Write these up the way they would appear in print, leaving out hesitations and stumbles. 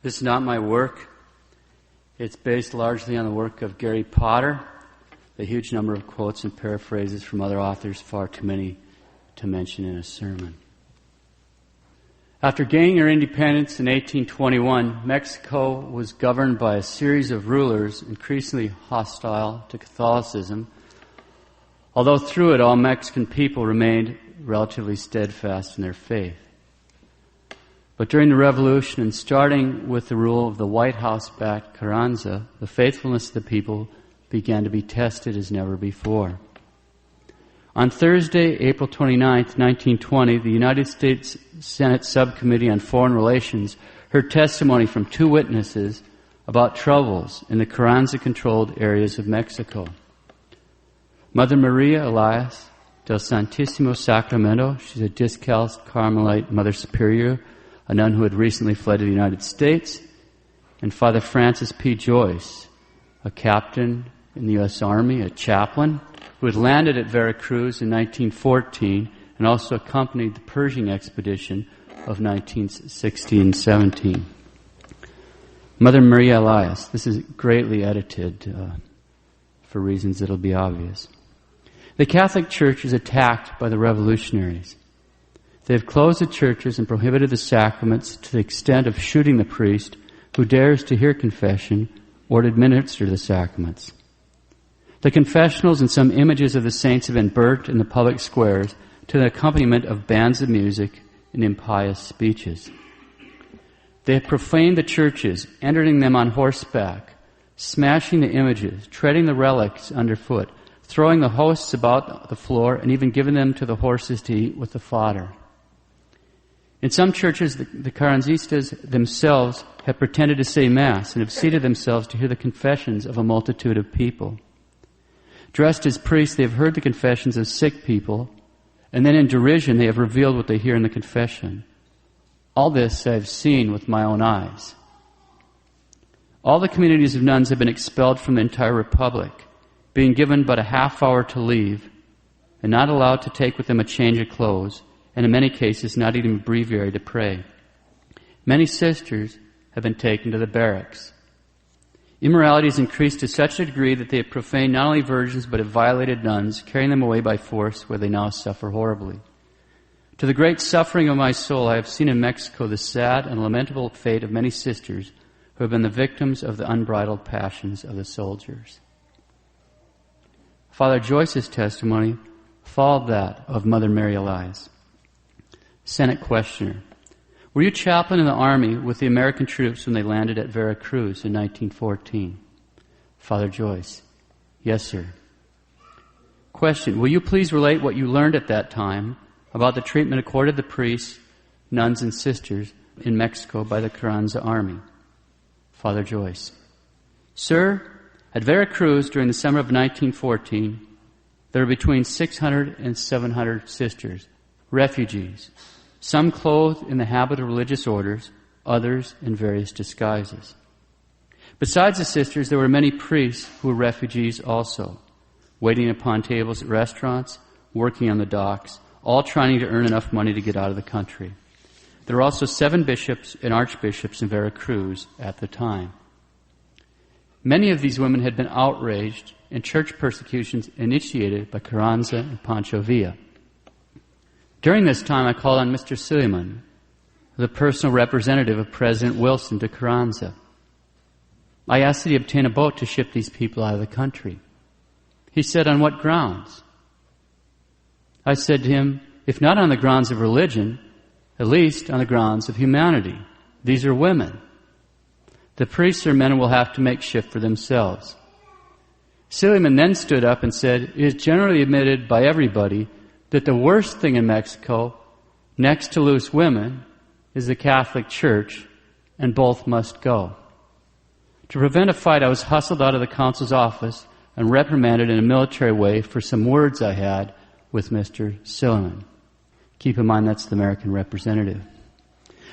This is not my work. It's based largely on the work of Gary Potter, a huge number of quotes and paraphrases from other authors, far too many to mention in a sermon. After gaining her independence in 1821, Mexico was governed by a series of rulers increasingly hostile to Catholicism, although through it all Mexican people remained relatively steadfast in their faith. But during the Revolution, and starting with the rule of the White House-backed Carranza, the faithfulness of the people began to be tested as never before. On Thursday, April 29, 1920, the United States Senate Subcommittee on Foreign Relations heard testimony from two witnesses about troubles in the Carranza-controlled areas of Mexico. Mother Maria Elias del Santísimo Sacramento, she's a discalced Carmelite Mother Superior, a nun who had recently fled to the United States, and Father Francis P. Joyce, a captain in the U.S. Army, a chaplain, who had landed at Veracruz in 1914 and also accompanied the Pershing expedition of 1916-17. Mother Maria Elias, this is greatly edited for reasons that will be obvious. The Catholic Church is attacked by the revolutionaries. They have closed the churches and prohibited the sacraments to the extent of shooting the priest who dares to hear confession or to administer the sacraments. The confessionals and some images of the saints have been burnt in the public squares to the accompaniment of bands of music and impious speeches. They have profaned the churches, entering them on horseback, smashing the images, treading the relics underfoot, throwing the hosts about the floor, and even giving them to the horses to eat with the fodder. In some churches, the Carranzistas themselves have pretended to say Mass and have seated themselves to hear the confessions of a multitude of people. Dressed as priests, they have heard the confessions of sick people, and then in derision they have revealed what they hear in the confession. All this I have seen with my own eyes. All the communities of nuns have been expelled from the entire republic, being given but a half hour to leave, and not allowed to take with them a change of clothes, and in many cases not even a breviary to pray. Many sisters have been taken to the barracks. Immorality has increased to such a degree that they have profaned not only virgins but have violated nuns, carrying them away by force where they now suffer horribly. To the great suffering of my soul, I have seen in Mexico the sad and lamentable fate of many sisters who have been the victims of the unbridled passions of the soldiers. Father Joyce's testimony followed that of Mother Mary Elias. Senate questioner: were you chaplain in the Army with the American troops when they landed at Veracruz in 1914? Father Joyce: yes, sir. Question: will you please relate what you learned at that time about the treatment accorded the priests, nuns, and sisters in Mexico by the Carranza Army? Father Joyce: sir, at Veracruz during the summer of 1914, there were between 600 and 700 sisters, refugees, some clothed in the habit of religious orders, others in various disguises. Besides the sisters, there were many priests who were refugees also, waiting upon tables at restaurants, working on the docks, all trying to earn enough money to get out of the country. There were also 7 bishops and archbishops in Veracruz at the time. Many of these women had been outraged in church persecutions initiated by Carranza and Pancho Villa. During this time, I called on Mr. Suleiman, the personal representative of President Wilson, to Carranza. I asked that he obtain a boat to ship these people out of the country. He said, on what grounds? I said to him, if not on the grounds of religion, at least on the grounds of humanity. These are women. The priests or men will have to make shift for themselves. Suleiman then stood up and said, it is generally admitted by everybody that the worst thing in Mexico, next to loose women, is the Catholic Church, and both must go. To prevent a fight, I was hustled out of the council's office and reprimanded in a military way for some words I had with Mr. Suleiman. Keep in mind that's the American representative.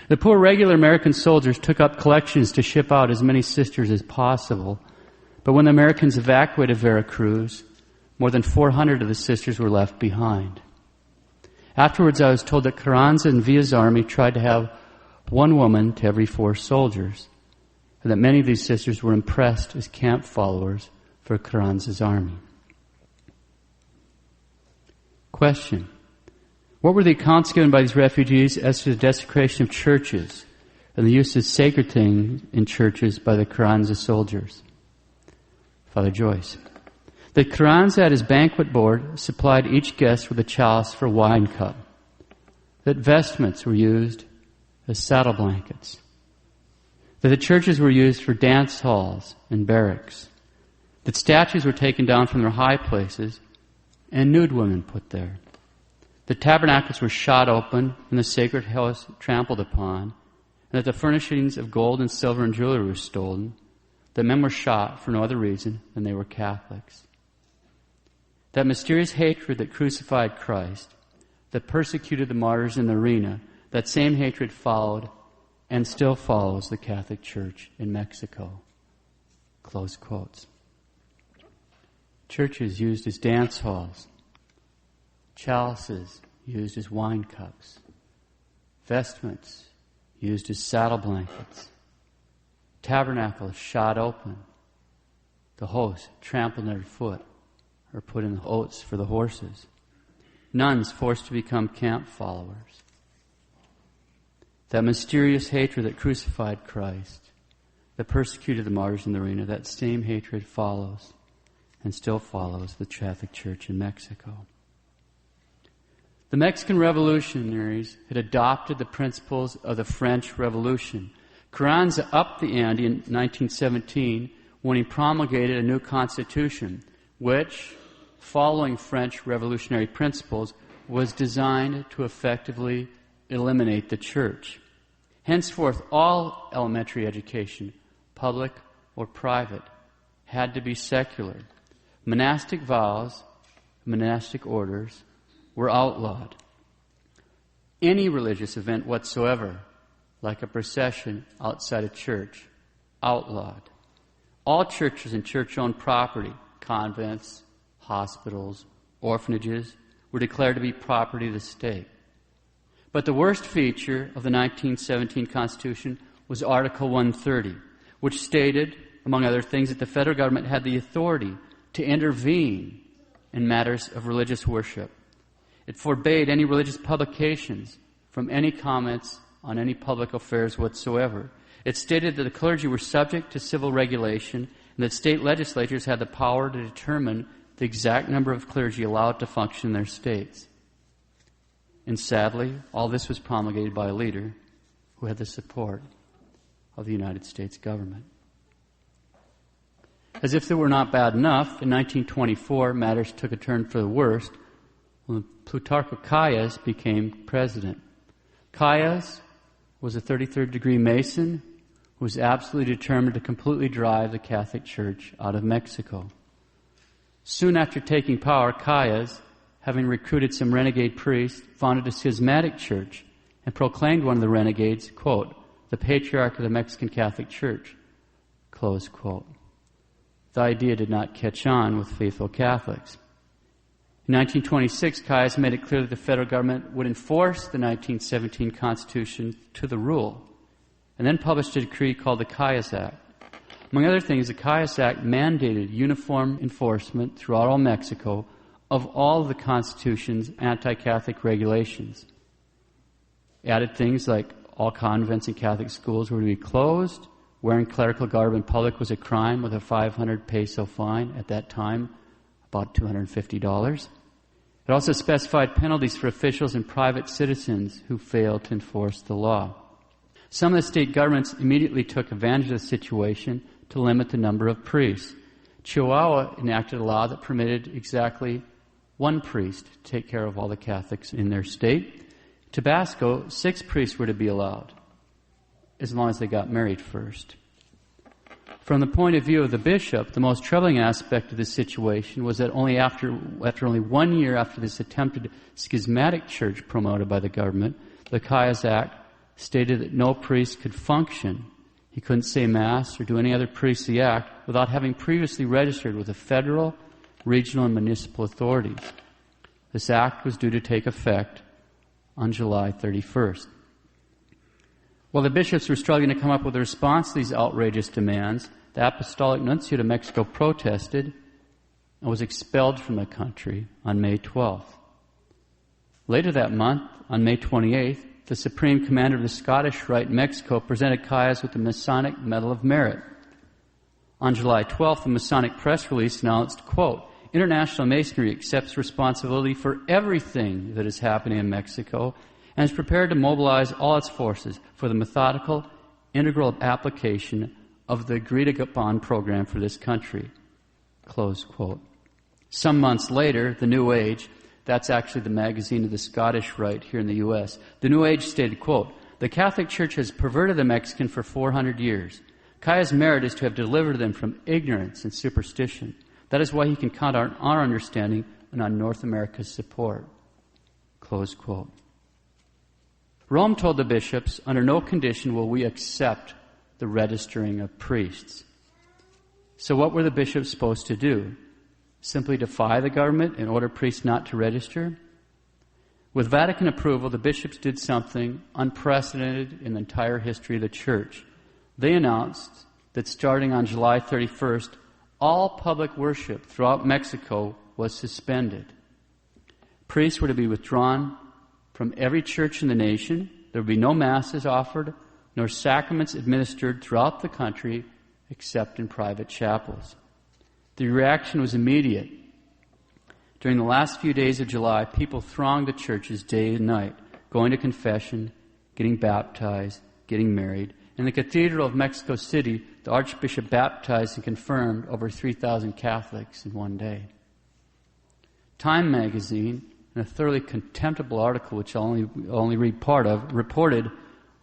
The poor regular American soldiers took up collections to ship out as many sisters as possible, but when the Americans evacuated Veracruz, more than 400 of the sisters were left behind. Afterwards, I was told that Carranza and Villa's army tried to have one woman to every 4 soldiers, and that many of these sisters were impressed as camp followers for Carranza's army. Question: what were the accounts given by these refugees as to the desecration of churches and the use of sacred things in churches by the Carranza soldiers? Father Joyce: that Carranza at his banquet board supplied each guest with a chalice for a wine cup. That vestments were used as saddle blankets. That the churches were used for dance halls and barracks. That statues were taken down from their high places and nude women put there. The tabernacles were shot open and the sacred house trampled upon, and that the furnishings of gold and silver and jewelry were stolen. That men were shot for no other reason than they were Catholics. That mysterious hatred that crucified Christ, that persecuted the martyrs in the arena, that same hatred followed and still follows the Catholic Church in Mexico. Close quotes. Churches used as dance halls. Chalices used as wine cups. Vestments used as saddle blankets. Tabernacles shot open. The host trampled underfoot or put in the oats for the horses. Nuns forced to become camp followers. That mysterious hatred that crucified Christ, that persecuted the martyrs in the arena, that same hatred follows and still follows the Catholic Church in Mexico. The Mexican revolutionaries had adopted the principles of the French Revolution. Carranza upped the ante in 1917 when he promulgated a new constitution, which, following French revolutionary principles, was designed to effectively eliminate the church. Henceforth, all elementary education, public or private, had to be secular. Monastic vows, monastic orders, were outlawed. Any religious event whatsoever, like a procession outside a church, outlawed. All churches and church-owned property, convents, hospitals, orphanages, were declared to be property of the state. But the worst feature of the 1917 Constitution was Article 130, which stated, among other things, that the federal government had the authority to intervene in matters of religious worship. It forbade any religious publications from any comments on any public affairs whatsoever. It stated that the clergy were subject to civil regulation and that state legislatures had the power to determine the exact number of clergy allowed to function in their states. And sadly, all this was promulgated by a leader who had the support of the United States government. As if it were not bad enough, in 1924, matters took a turn for the worst when Plutarco Calles became president. Calles was a 33rd degree Mason who was absolutely determined to completely drive the Catholic Church out of Mexico. Soon after taking power, Calles, having recruited some renegade priests, founded a schismatic church and proclaimed one of the renegades, quote, the patriarch of the Mexican Catholic Church, close quote. The idea did not catch on with faithful Catholics. In 1926, Calles made it clear that the federal government would enforce the 1917 Constitution to the rule, and then published a decree called the Calles Act. Among other things, the Calles Act mandated uniform enforcement throughout all Mexico of all of the Constitution's anti-Catholic regulations. It added things like all convents and Catholic schools were to be closed, wearing clerical garb in public was a crime with a 500 peso fine, at that time about $250. It also specified penalties for officials and private citizens who failed to enforce the law. Some of the state governments immediately took advantage of the situation to limit the number of priests. Chihuahua enacted a law that permitted exactly one priest to take care of all the Catholics in their state. Tabasco, 6 priests were to be allowed, as long as they got married first. From the point of view of the bishop, the most troubling aspect of this situation was that only after only 1 year after this attempted schismatic church promoted by the government, the Calles Act stated that no priest could function. He couldn't say Mass or do any other priestly act without having previously registered with the federal, regional, and municipal authorities. This act was due to take effect on July 31st. While the bishops were struggling to come up with a response to these outrageous demands, the Apostolic Nuncio of Mexico protested and was expelled from the country on May 12th. Later that month, on May 28th, the Supreme Commander of the Scottish Rite in Mexico presented Calles with the Masonic Medal of Merit. On July 12th, the Masonic press release announced, quote, International Masonry accepts responsibility for everything that is happening in Mexico and is prepared to mobilize all its forces for the methodical, integral application of the agreed-upon program for this country. Close quote. Some months later, the New Age, that's actually the magazine of the Scottish Rite here in the U.S., the New Age stated, quote, the Catholic Church has perverted the Mexican for 400 years. Calles' merit is to have delivered them from ignorance and superstition. That is why he can count on our understanding and on North America's support. Close quote. Rome told the bishops, under no condition will we accept the registering of priests. So what were the bishops supposed to do? Simply defy the government and order priests not to register? With Vatican approval, the bishops did something unprecedented in the entire history of the Church. They announced that starting on July 31st, all public worship throughout Mexico was suspended. Priests were to be withdrawn from every church in the nation. There would be no masses offered, nor sacraments administered throughout the country except in private chapels. The reaction was immediate. During the last few days of July, people thronged the churches day and night, going to confession, getting baptized, getting married. In the Cathedral of Mexico City, the Archbishop baptized and confirmed over 3,000 Catholics in one day. Time magazine, in a thoroughly contemptible article, which I'll only read part of, reported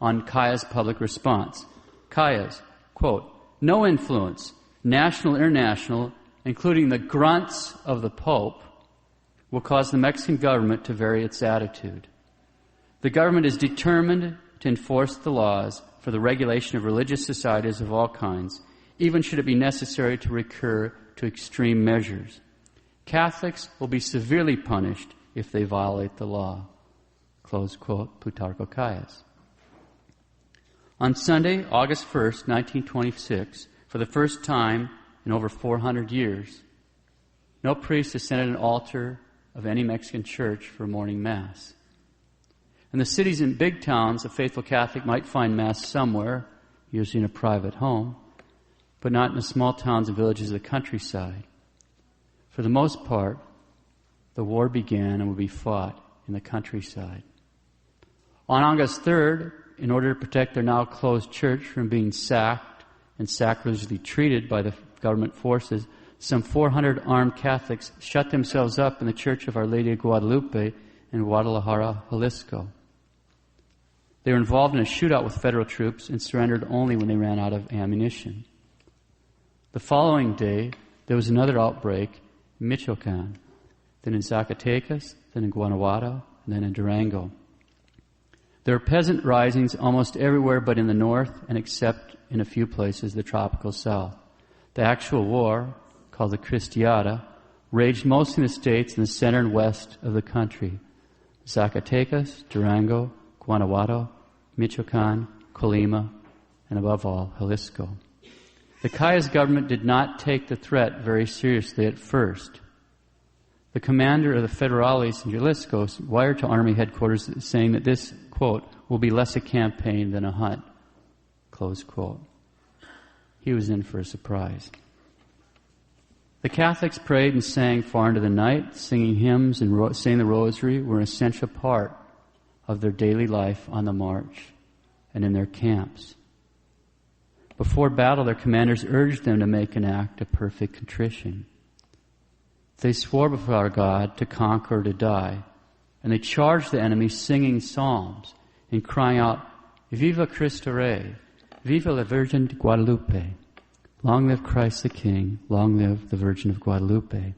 on Calles' public response. Calles, quote, no influence, national, international, including the grunts of the Pope, will cause the Mexican government to vary its attitude. The government is determined to enforce the laws for the regulation of religious societies of all kinds, even should it be necessary to recur to extreme measures. Catholics will be severely punished if they violate the law. Close quote, Plutarco Calles. On Sunday, August 1st, 1926, for the first time in over 400 years, no priest ascended an altar of any Mexican church for morning Mass. In the cities and big towns, a faithful Catholic might find Mass somewhere, usually in a private home, but not in the small towns and villages of the countryside. For the most part, the war began and would be fought in the countryside. On August 3rd, in order to protect their now closed church from being sacked and sacrilegiously treated by the government forces, some 400 armed Catholics shut themselves up in the Church of Our Lady of Guadalupe in Guadalajara, Jalisco. They were involved in a shootout with federal troops and surrendered only when they ran out of ammunition. The following day, there was another outbreak in Michoacan, then in Zacatecas, then in Guanajuato, and then in Durango. There are peasant risings almost everywhere but in the north and except in a few places the tropical south. The actual war, called the Cristiada, raged mostly in the states in the center and west of the country. Zacatecas, Durango, Guanajuato, Michoacan, Colima, and above all, Jalisco. The Calles government did not take the threat very seriously at first. The commander of the Federales in Jalisco wired to Army headquarters saying that this, quote, will be less a campaign than a hunt, close quote. He was in for a surprise. The Catholics prayed and sang far into the night, singing hymns and saying the rosary were an essential part of their daily life on the march and in their camps. Before battle, their commanders urged them to make an act of perfect contrition. They swore before our God to conquer or to die, and they charged the enemy singing psalms and crying out, Viva Cristo Rey, Viva la Virgen de Guadalupe. Long live Christ the King, long live the Virgin of Guadalupe.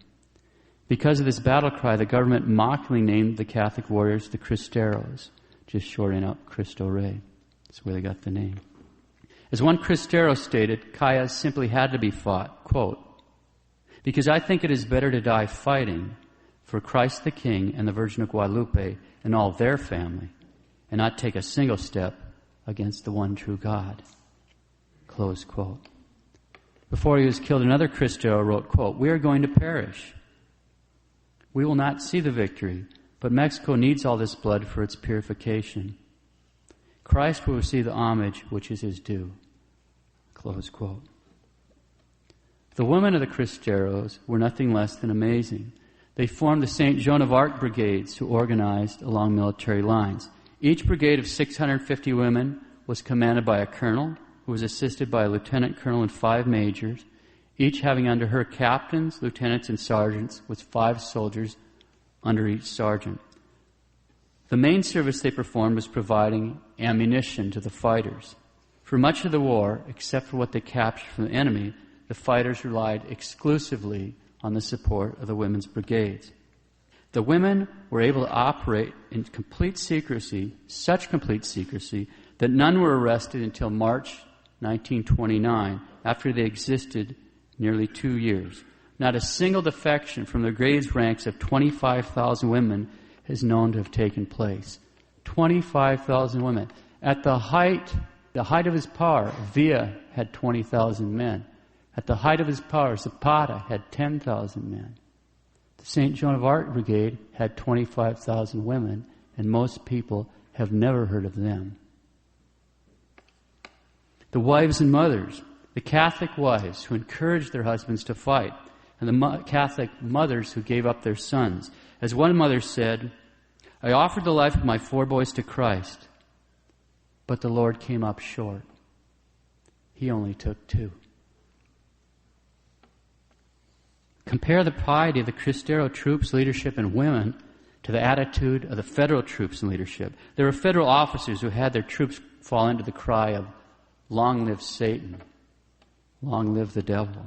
Because of this battle cry, the government mockingly named the Catholic warriors the Cristeros, just shortening up Cristo Rey. That's where they got the name. As one Cristero stated, Calles simply had to be fought, quote, because I think it is better to die fighting for Christ the King and the Virgin of Guadalupe and all their family, and not take a single step against the one true God. Close quote. Before he was killed, another Cristero wrote, quote, "We are going to perish. We will not see the victory, but Mexico needs all this blood for its purification. Christ will receive the homage which is his due." Close quote. The women of the Cristeros were nothing less than amazing. They formed the St. Joan of Arc brigades who organized along military lines. Each brigade of 650 women was commanded by a colonel who was assisted by a lieutenant colonel and 5 majors, each having under her captains, lieutenants, and sergeants, with 5 soldiers under each sergeant. The main service they performed was providing ammunition to the fighters. For much of the war, except for what they captured from the enemy, the fighters relied exclusively on the support of the women's brigades. The women were able to operate in complete secrecy, such complete secrecy, that none were arrested until March 1929, after they existed nearly 2 years. Not a single defection from the brigades ranks of 25,000 women is known to have taken place. 25,000 women. At the height of his power, Villa had 20,000 men. At the height of his power, Zapata had 10,000 men. The St. Joan of Arc Brigade had 25,000 women, and most people have never heard of them. The wives and mothers, the Catholic wives who encouraged their husbands to fight, and the Catholic mothers who gave up their sons. As one mother said, "I offered the life of my 4 boys to Christ, but the Lord came up short. He only took 2. Compare the piety of the Cristero troops, leadership, and women to the attitude of the federal troops and leadership. There were federal officers who had their troops fall into the cry of, "Long live Satan, long live the devil."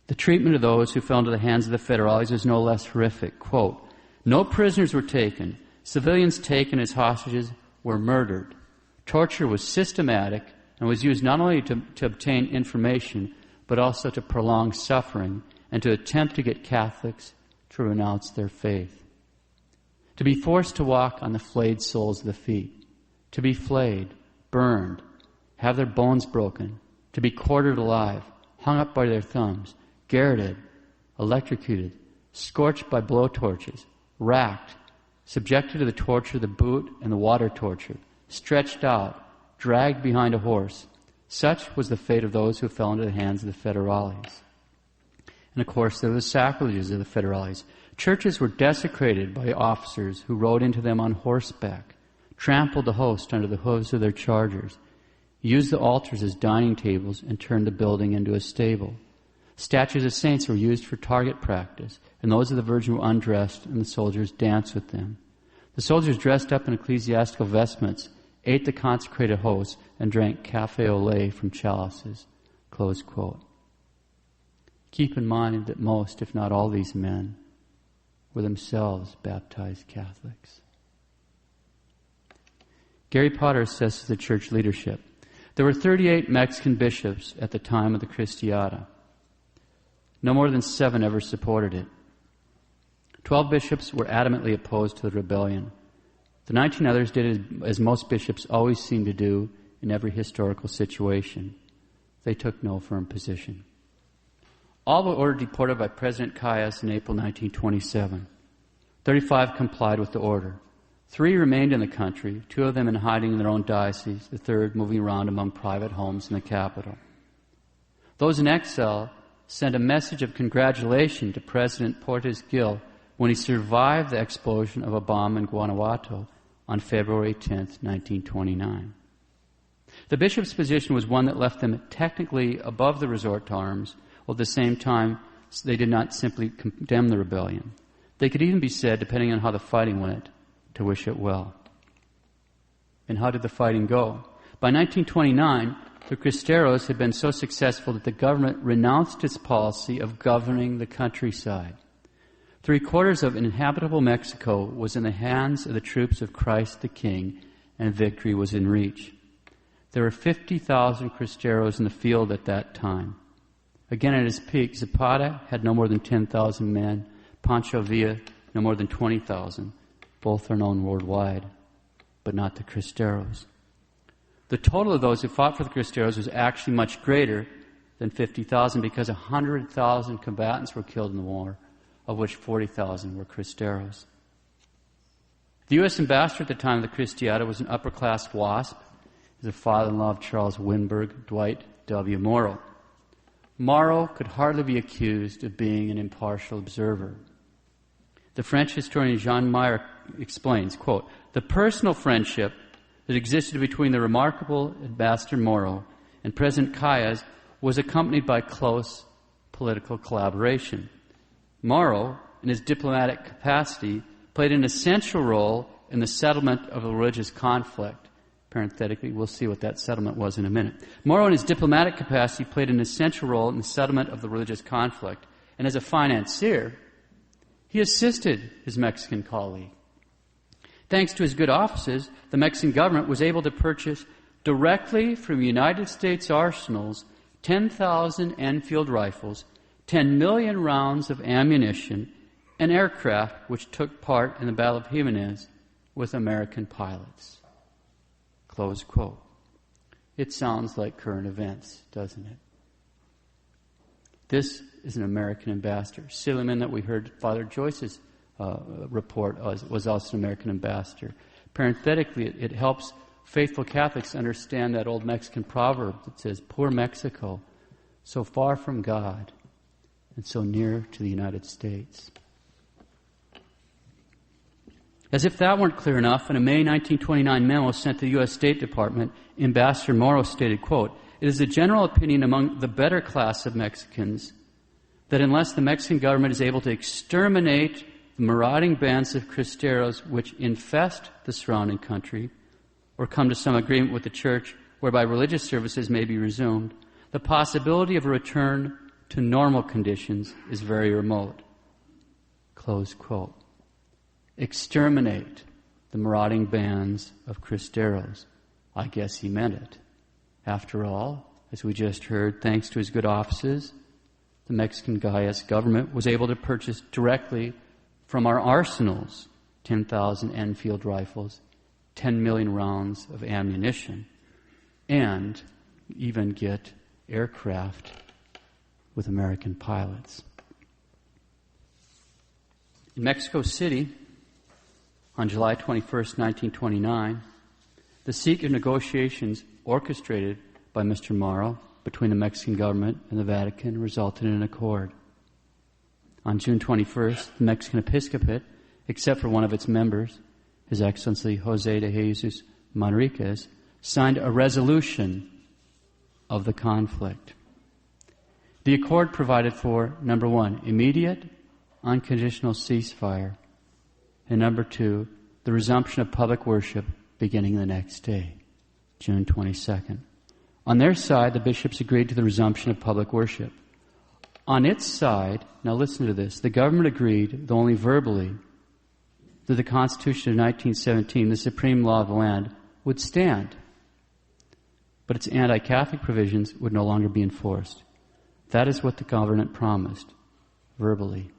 The treatment of those who fell into the hands of the federales was no less horrific. Quote, "No prisoners were taken. Civilians taken as hostages were murdered. Torture was systematic and was used not only to obtain information, but also to prolong suffering and to attempt to get Catholics to renounce their faith. To be forced to walk on the flayed soles of the feet, to be flayed, burned, have their bones broken, to be quartered alive, hung up by their thumbs, garroted, electrocuted, scorched by blowtorches, racked, subjected to the torture of the boot and the water torture, stretched out, dragged behind a horse. Such was the fate of those who fell into the hands of the federales. And of course, there were the sacrileges of the federales. Churches were desecrated by officers who rode into them on horseback, trampled the host under the hooves of their chargers, used the altars as dining tables, and turned the building into a stable. Statues of saints were used for target practice, and those of the Virgin were undressed, and the soldiers danced with them. The soldiers dressed up in ecclesiastical vestments, ate the consecrated hosts, and drank café au lait from chalices. Close quote. Keep in mind that most, if not all, these men were themselves baptized Catholics. Gary Potter says to the church leadership, there were 38 Mexican bishops at the time of the Cristiada. No more than 7 ever supported it. 12 bishops were adamantly opposed to the rebellion. The 19 others did as most bishops always seem to do in every historical situation. They took no firm position. All were ordered deported by President Calles in April 1927. 35 complied with the order. 3 remained in the country, 2 of them in hiding in their own diocese, the 3rd moving around among private homes in the capital. Those in exile sent a message of congratulation to President Portes Gil when he survived the explosion of a bomb in Guanajuato on February 10, 1929. The bishop's position was one that left them technically above the resort to arms, while at the same time they did not simply condemn the rebellion. They could even be said, depending on how the fighting went, to wish it well. And how did the fighting go? By 1929, the Cristeros had been so successful that the government renounced its policy of governing the countryside. 3/4 of inhabitable Mexico was in the hands of the troops of Christ the King, and victory was in reach. There were 50,000 Cristeros in the field at that time. Again, at his peak, Zapata had no more than 10,000 men, Pancho Villa no more than 20,000. Both are known worldwide, but not the Cristeros. The total of those who fought for the Cristeros was actually much greater than 50,000 because 100,000 combatants were killed in the war, of which 40,000 were Cristeros. The U.S. ambassador at the time of the Cristiada was an upper-class WASP. He was the father-in-law of Charles Winberg, Dwight W. Morrow. Morrow could hardly be accused of being an impartial observer. The French historian Jean Meyer explains, quote, "The personal friendship that existed between the remarkable Ambassador Morrow and President Calles was accompanied by close political collaboration. Morrow, in his diplomatic capacity, played an essential role in the settlement of a religious conflict." Parenthetically, we'll see what that settlement was in a minute. Morrow, in his diplomatic capacity, played an essential role in the settlement of the religious conflict. And as a financier, he assisted his Mexican colleague. Thanks to his good offices, the Mexican government was able to purchase directly from United States arsenals 10,000 Enfield rifles, 10 million rounds of ammunition, and aircraft which took part in the Battle of Jimenez with American pilots. Close quote. It sounds like current events, doesn't it? This is an American ambassador. Silliman, that we heard Father Joyce's report, was also an American ambassador. Parenthetically, it helps faithful Catholics understand that old Mexican proverb that says, "Poor Mexico, so far from God and so near to the United States." As if that weren't clear enough, in a May 1929 memo sent to the U.S. State Department, Ambassador Morrow stated, quote, "It is the general opinion among the better class of Mexicans that unless the Mexican government is able to exterminate the marauding bands of Cristeros which infest the surrounding country, or come to some agreement with the Church whereby religious services may be resumed, the possibility of a return to normal conditions is very remote." Close quote. Exterminate the marauding bands of Cristeros. I guess he meant it. After all, as we just heard, thanks to his good offices, the Mexican Calles government was able to purchase directly from our arsenals 10,000 Enfield rifles, 10 million rounds of ammunition, and even get aircraft with American pilots. In Mexico City, on July 21st, 1929, the secret negotiations orchestrated by Mr. Morrow between the Mexican government and the Vatican resulted in an accord. On June 21st, the Mexican Episcopate, except for one of its members, His Excellency Jose de Jesus Manriquez, signed a resolution of the conflict. The accord provided for, number one, immediate, unconditional ceasefire, and number two, the resumption of public worship beginning the next day, June 22nd. On their side, the bishops agreed to the resumption of public worship. On its side, now listen to this, the government agreed, though only verbally, that the Constitution of 1917, the supreme law of the land, would stand, but its anti-Catholic provisions would no longer be enforced. That is what the government promised, verbally.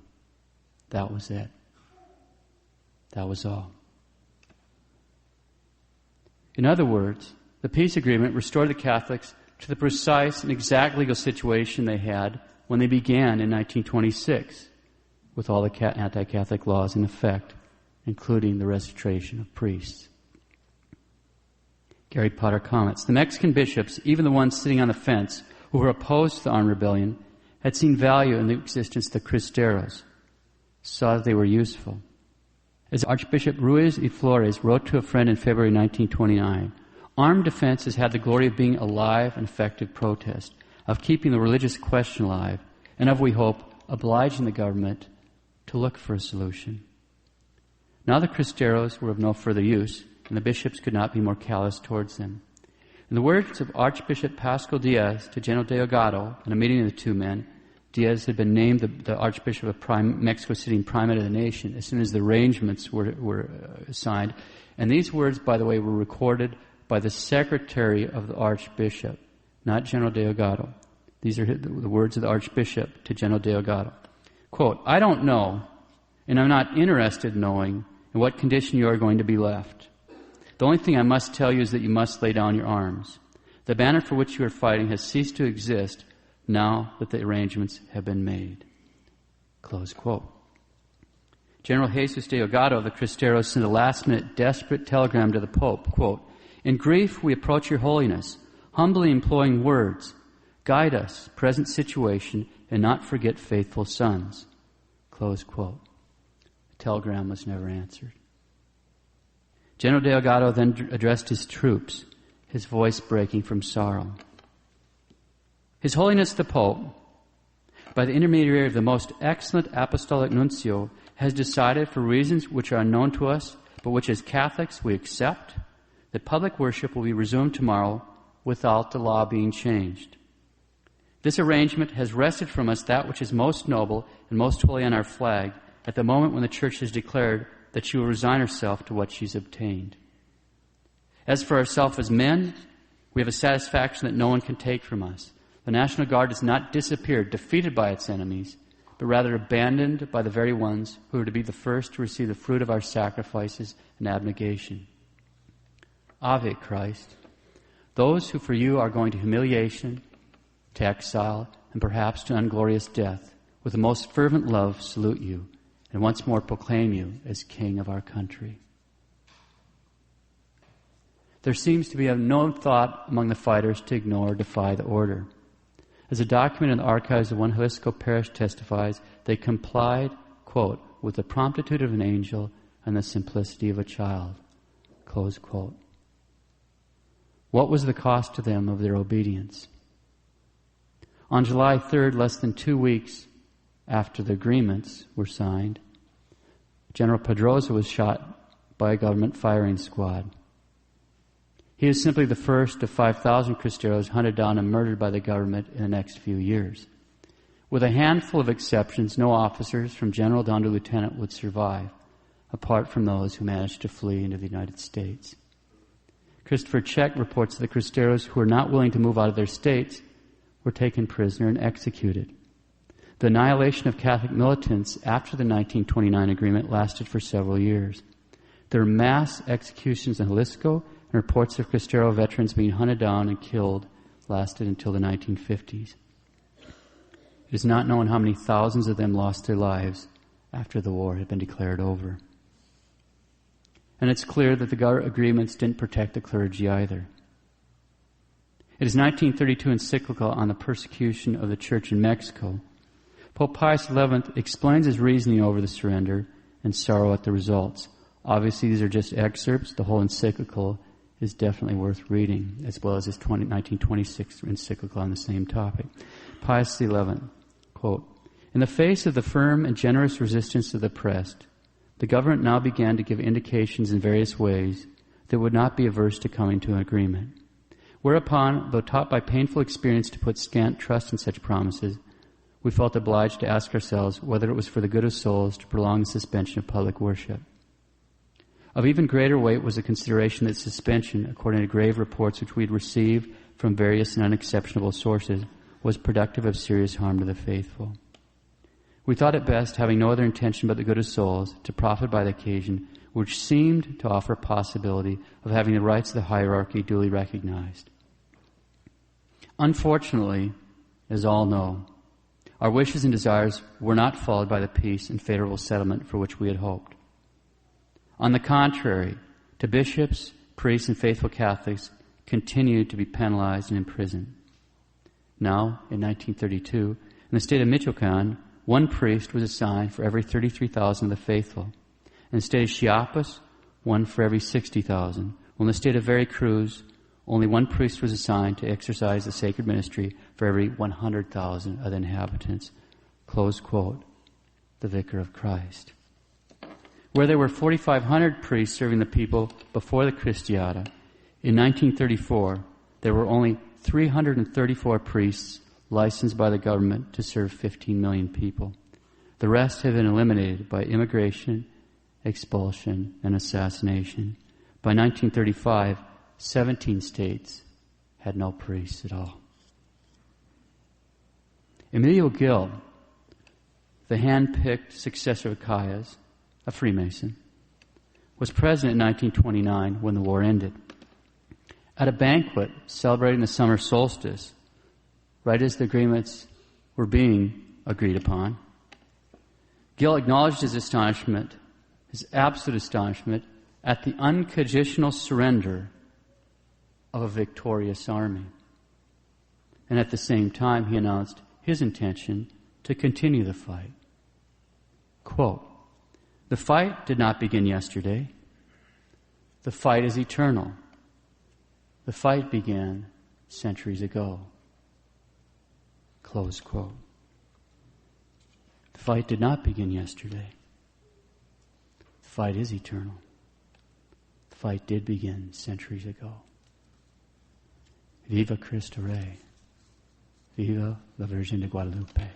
That was it. That was all. In other words, the peace agreement restored the Catholics to the precise and exact legal situation they had when they began in 1926, with all the anti-Catholic laws in effect, including the restitution of priests. Gary Potter comments, the Mexican bishops, even the ones sitting on the fence who were opposed to the armed rebellion, had seen value in the existence of the Cristeros, saw that they were useful. As Archbishop Ruiz y Flores wrote to a friend in February 1929, armed defense has had the glory of being a live and effective protest, of keeping the religious question alive, and of, we hope, obliging the government to look for a solution. Now the Cristeros were of no further use, and the bishops could not be more callous towards them. In the words of Archbishop Pascual Diaz to General Delgado in a meeting of the two men, Diaz had been named the Archbishop of Mexico City and Primate of the Nation as soon as the arrangements were signed. And these words, by the way, were recorded by the secretary of the Archbishop, not General Delgado. These are the words of the Archbishop to General Delgado. Quote, "I don't know, and I'm not interested in knowing in what condition you are going to be left. The only thing I must tell you is that you must lay down your arms. The banner for which you are fighting has ceased to exist now that the arrangements have been made. Close quote. General Jesus Delgado of the Cristeros sent a last-minute desperate telegram to the Pope, quote, "In grief we approach your holiness, humbly employing words. Guide us, present situation, and not forget faithful sons." Close quote. The telegram was never answered. General Delgado then addressed his troops, his voice breaking from sorrow. His Holiness the Pope, by the intermediary of the most excellent apostolic nuncio, has decided, for reasons which are unknown to us, but which as Catholics we accept, that public worship will be resumed tomorrow without the law being changed. This arrangement has wrested from us that which is most noble and most holy on our flag at the moment when the Church has declared that she will resign herself to what she's obtained. As for ourselves as men, we have a satisfaction that no one can take from us. The National Guard has not disappeared, defeated by its enemies, but rather abandoned by the very ones who are to be the first to receive the fruit of our sacrifices and abnegation. Ave Christ. Those who for you are going to humiliation, to exile, and perhaps to unglorious death, with the most fervent love salute you, and once more proclaim you as King of our country. There seems to be no thought among the fighters to ignore or defy the order. As a document in the archives of one Jalisco parish testifies, they complied, quote, with the promptitude of an angel and the simplicity of a child, close quote. What was the cost to them of their obedience? On July 3rd, less than 2 weeks after the agreements were signed, General Pedroza was shot by a government firing squad. He is simply the first of 5,000 Cristeros hunted down and murdered by the government in the next few years. With a handful of exceptions, no officers from general down to lieutenant would survive, apart from those who managed to flee into the United States. Christopher Check reports that the Cristeros who were not willing to move out of their states were taken prisoner and executed. The annihilation of Catholic militants after the 1929 agreement lasted for several years. There were mass executions in Jalisco, and reports of Cristero veterans being hunted down and killed lasted until the 1950s. It is not known how many thousands of them lost their lives after the war had been declared over. And it's clear that the agreements didn't protect the clergy either. In his 1932 encyclical on the persecution of the church in Mexico, Pope Pius XI explains his reasoning over the surrender and sorrow at the results. Obviously, these are just excerpts. The whole encyclical is definitely worth reading, as well as his 1926 encyclical on the same topic. Pius XI, quote, "In the face of the firm and generous resistance of the oppressed, the government now began to give indications in various ways that would not be averse to coming to an agreement. Whereupon, though taught by painful experience to put scant trust in such promises, we felt obliged to ask ourselves whether it was for the good of souls to prolong the suspension of public worship. Of even greater weight was the consideration that suspension, according to grave reports which we had received from various and unexceptionable sources, was productive of serious harm to the faithful. We thought it best, having no other intention but the good of souls, to profit by the occasion, which seemed to offer possibility of having the rights of the hierarchy duly recognized. Unfortunately, as all know, our wishes and desires were not followed by the peace and favorable settlement for which we had hoped. On the contrary, the bishops, priests, and faithful Catholics continued to be penalized and imprisoned. Now, in 1932, in the state of Michoacan, one priest was assigned for every 33,000 of the faithful. In the state of Chiapas, one for every 60,000. While in the state of Veracruz, only one priest was assigned to exercise the sacred ministry for every 100,000 of the inhabitants. Close quote. The Vicar of Christ. Where there were 4,500 priests serving the people before the Cristiada, in 1934, there were only 334 priests licensed by the government to serve 15 million people. The rest have been eliminated by immigration, expulsion, and assassination. By 1935, 17 states had no priests at all. Emilio Gil, the hand-picked successor of Calles, a Freemason, was president in 1929 when the war ended. At a banquet celebrating the summer solstice, right as the agreements were being agreed upon, Gill acknowledged his astonishment, his absolute astonishment, at the unconditional surrender of a victorious army. And at the same time, he announced his intention to continue the fight. Quote, "The fight did not begin yesterday. The fight is eternal. The fight began centuries ago." Close quote. The fight did not begin yesterday. The fight is eternal. The fight did begin centuries ago. Viva Cristo Rey. Viva la Virgen de Guadalupe.